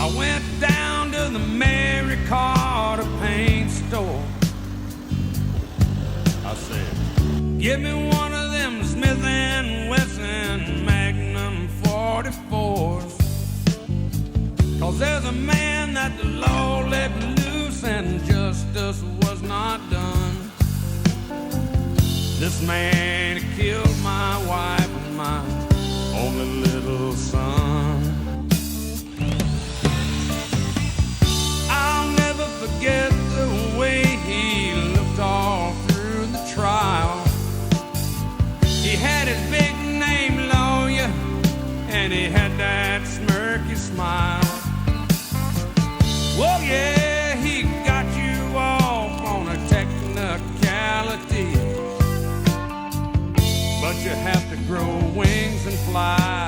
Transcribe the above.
I went down to the Mary Carter paint store. I said, give me one of them Smith & Wesson Magnum 44s. 'Cause there's a man that the law let loose and justice was not done. This man killed my wife and my only little son. I'll never forget the way he looked all through the trial. He had his big name lawyer and he had that smirky smile. Oh yeah, he got you off on a technicality, but you have to grow wings and fly.